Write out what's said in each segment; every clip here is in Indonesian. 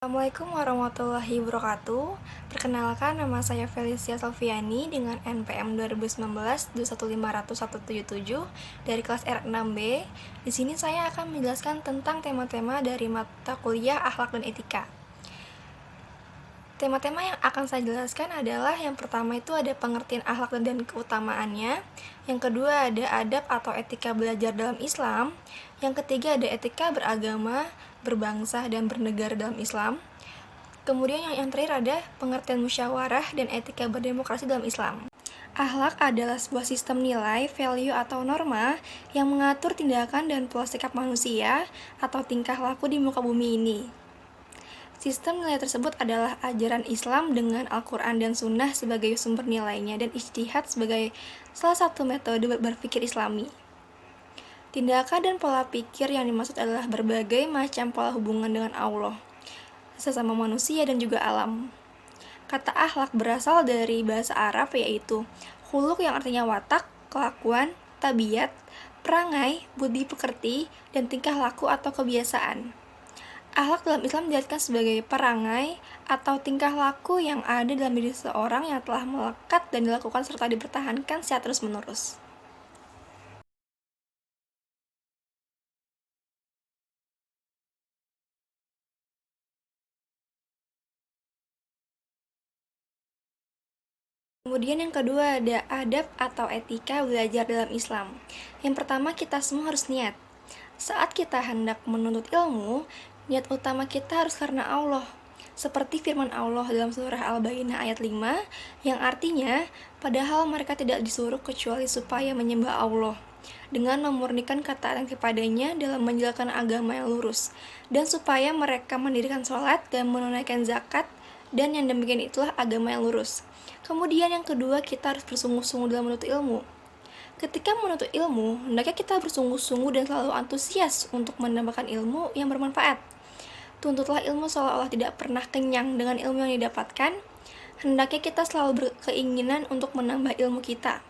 Assalamualaikum warahmatullahi wabarakatuh. Perkenalkan, nama saya Felicia Salviani dengan NPM 2019-2150177 dari kelas R6B. Di sini saya akan menjelaskan tentang tema-tema dari mata kuliah Akhlak dan Etika. Tema-tema yang akan saya jelaskan adalah yang pertama itu ada pengertian akhlak dan keutamaannya. Yang kedua ada adab atau etika belajar dalam Islam. Yang ketiga ada etika beragama, berbangsa, dan bernegara dalam Islam. Kemudian yang terakhir ada pengertian musyawarah dan etika berdemokrasi dalam Islam. Akhlak adalah sebuah sistem nilai, value, atau norma yang mengatur tindakan dan pola sikap manusia atau tingkah laku di muka bumi ini. Sistem nilai tersebut adalah ajaran Islam dengan Al-Quran dan Sunnah sebagai sumber nilainya dan ijtihad sebagai salah satu metode berpikir Islami. Tindakan dan pola pikir yang dimaksud adalah berbagai macam pola hubungan dengan Allah, sesama manusia dan juga alam. Kata akhlak berasal dari bahasa Arab yaitu khuluq yang artinya watak, kelakuan, tabiat, perangai, budi pekerti, dan tingkah laku atau kebiasaan. Akhlak dalam Islam diartikan sebagai perangai atau tingkah laku yang ada dalam diri seseorang yang telah melekat dan dilakukan serta dipertahankan secara terus-menerus. Kemudian yang kedua ada adab atau etika belajar dalam Islam. Yang pertama kita semua harus niat. Saat kita hendak menuntut ilmu, niat utama kita harus karena Allah. Seperti firman Allah dalam surah Al-Baqarah ayat 5, yang artinya, padahal mereka tidak disuruh kecuali supaya menyembah Allah, dengan memurnikan ketaatan kepadanya dalam menjalankan agama yang lurus, dan supaya mereka mendirikan sholat dan menunaikan zakat, dan yang demikian itulah agama yang lurus. Kemudian yang kedua, kita harus bersungguh-sungguh dalam menuntut ilmu. Ketika menuntut ilmu, hendaknya kita bersungguh-sungguh dan selalu antusias untuk mendapatkan ilmu yang bermanfaat. Tuntutlah ilmu seolah-olah tidak pernah kenyang dengan ilmu yang didapatkan. Hendaknya kita selalu berkeinginan untuk menambah ilmu kita.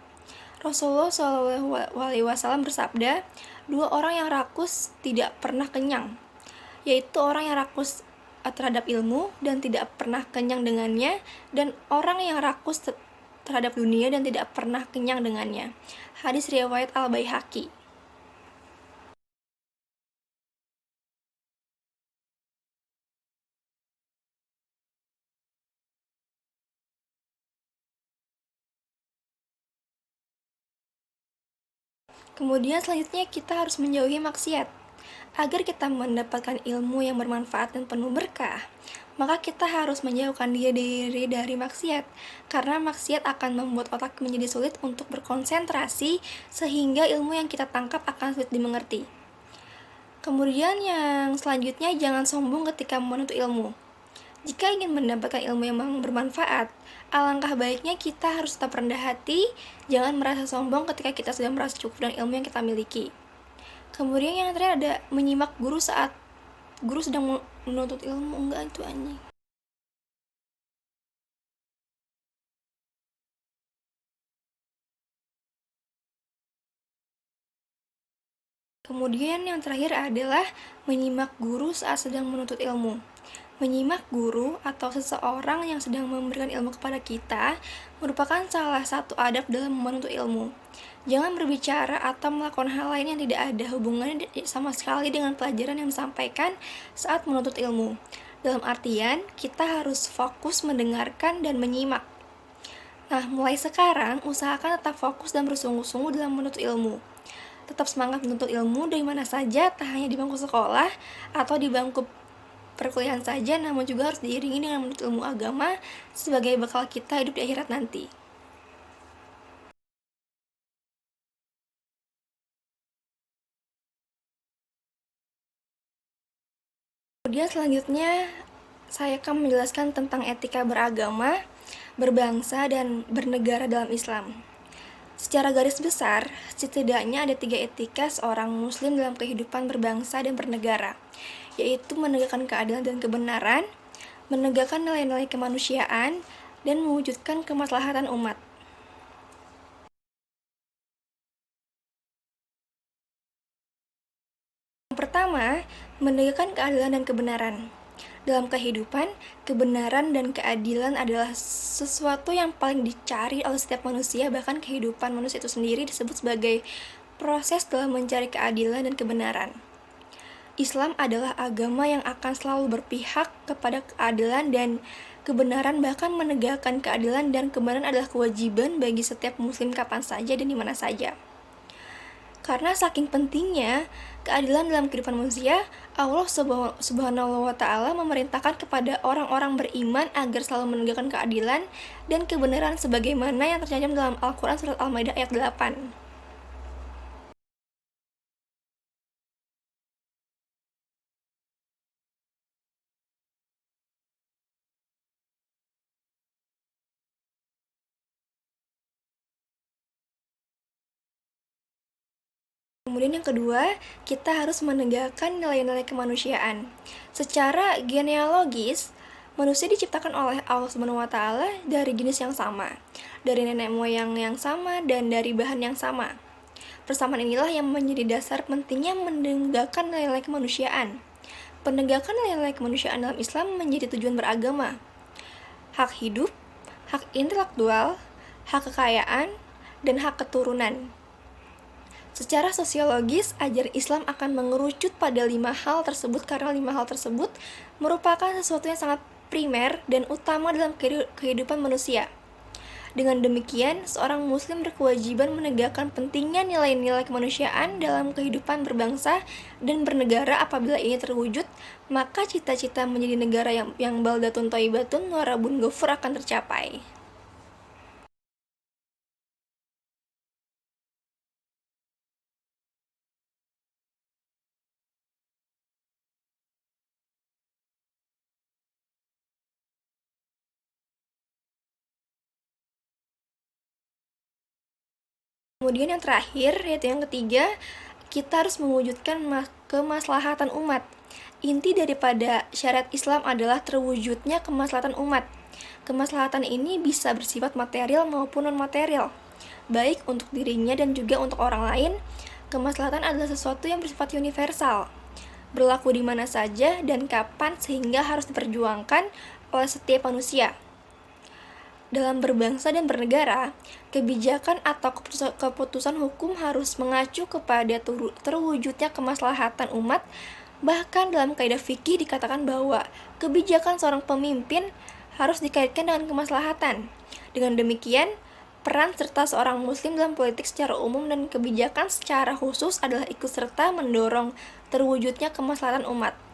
Rasulullah SAW bersabda, dua orang yang rakus tidak pernah kenyang, yaitu orang yang rakus terhadap ilmu dan tidak pernah kenyang dengannya, dan orang yang rakus terhadap dunia dan tidak pernah kenyang dengannya. Hadis riwayat Al-Baihaqi. Kemudian selanjutnya kita harus menjauhi maksiat. Agar kita mendapatkan ilmu yang bermanfaat dan penuh berkah, maka kita harus menjauhkan diri dari maksiat, karena maksiat akan membuat otak menjadi sulit untuk berkonsentrasi sehingga ilmu yang kita tangkap akan sulit dimengerti. Kemudian yang selanjutnya, jangan sombong ketika menuntut ilmu. Jika ingin mendapatkan ilmu yang bermanfaat, alangkah baiknya kita harus tetap rendah hati, jangan merasa sombong ketika kita sudah merasa cukup dengan ilmu yang kita miliki. Kemudian yang terakhir ada menyimak guru saat guru sedang menuntut ilmu. Enggak, itu anjing. Kemudian yang terakhir adalah menyimak guru saat sedang menuntut ilmu. Menyimak guru atau seseorang yang sedang memberikan ilmu kepada kita merupakan salah satu adab dalam menuntut ilmu. Jangan berbicara atau melakukan hal lain yang tidak ada hubungannya sama sekali dengan pelajaran yang disampaikan saat menuntut ilmu. Dalam artian, kita harus fokus mendengarkan dan menyimak. Nah, mulai sekarang, usahakan tetap fokus dan bersungguh-sungguh dalam menuntut ilmu. Tetap semangat menuntut ilmu dari mana saja, tak hanya di bangku sekolah atau di bangku perkuliahan saja, namun juga harus diiringi dengan menuntut ilmu agama sebagai bekal kita hidup di akhirat nanti. Kemudian selanjutnya, saya akan menjelaskan tentang etika beragama, berbangsa, dan bernegara dalam Islam. Secara garis besar, setidaknya ada 3 etika seorang muslim dalam kehidupan berbangsa dan bernegara, yaitu menegakkan keadilan dan kebenaran, menegakkan nilai-nilai kemanusiaan, dan mewujudkan kemaslahatan umat. Yang pertama, menegakkan keadilan dan kebenaran. Dalam kehidupan, kebenaran dan keadilan adalah sesuatu yang paling dicari oleh setiap manusia, bahkan kehidupan manusia itu sendiri disebut sebagai proses dalam mencari keadilan dan kebenaran. Islam adalah agama yang akan selalu berpihak kepada keadilan dan kebenaran, bahkan menegakkan keadilan dan kebenaran adalah kewajiban bagi setiap muslim kapan saja dan di mana saja. Karena saking pentingnya keadilan dalam kehidupan manusia, Allah Subhanahu wa Ta'ala memerintahkan kepada orang-orang beriman agar selalu menegakkan keadilan dan kebenaran sebagaimana yang tercantum dalam Al-Quran Surat Al-Maidah ayat 8. Kemudian yang kedua, kita harus menegakkan nilai-nilai kemanusiaan. Secara genealogis, manusia diciptakan oleh Allah Subhanahu wa Ta'ala dari jenis yang sama, dari nenek moyang yang sama, dan dari bahan yang sama. Persamaan inilah yang menjadi dasar pentingnya menegakkan nilai-nilai kemanusiaan. Penegakan nilai-nilai kemanusiaan dalam Islam menjadi tujuan beragama. Hak hidup, hak intelektual, hak kekayaan, dan hak keturunan. Secara sosiologis, ajaran Islam akan mengerucut pada 5 hal tersebut karena 5 hal tersebut merupakan sesuatu yang sangat primer dan utama dalam kehidupan manusia. Dengan demikian, seorang muslim berkewajiban menegakkan pentingnya nilai-nilai kemanusiaan dalam kehidupan berbangsa dan bernegara. Apabila ini terwujud, maka cita-cita menjadi negara yang baldatun thayyibatun wa rabbun ghafur akan tercapai. Kemudian yang terakhir, yaitu yang ketiga, kita harus mewujudkan kemaslahatan umat. Inti daripada syariat Islam adalah terwujudnya kemaslahatan umat. Kemaslahatan ini bisa bersifat material maupun non-material, baik untuk dirinya dan juga untuk orang lain. Kemaslahatan adalah sesuatu yang bersifat universal, berlaku di mana saja dan kapan, sehingga harus diperjuangkan oleh setiap manusia. Dalam berbangsa dan bernegara, kebijakan atau keputusan hukum harus mengacu kepada terwujudnya kemaslahatan umat. Bahkan dalam kaidah fikih dikatakan bahwa kebijakan seorang pemimpin harus dikaitkan dengan kemaslahatan. Dengan demikian, peran serta seorang muslim dalam politik secara umum dan kebijakan secara khusus adalah ikut serta mendorong terwujudnya kemaslahatan umat.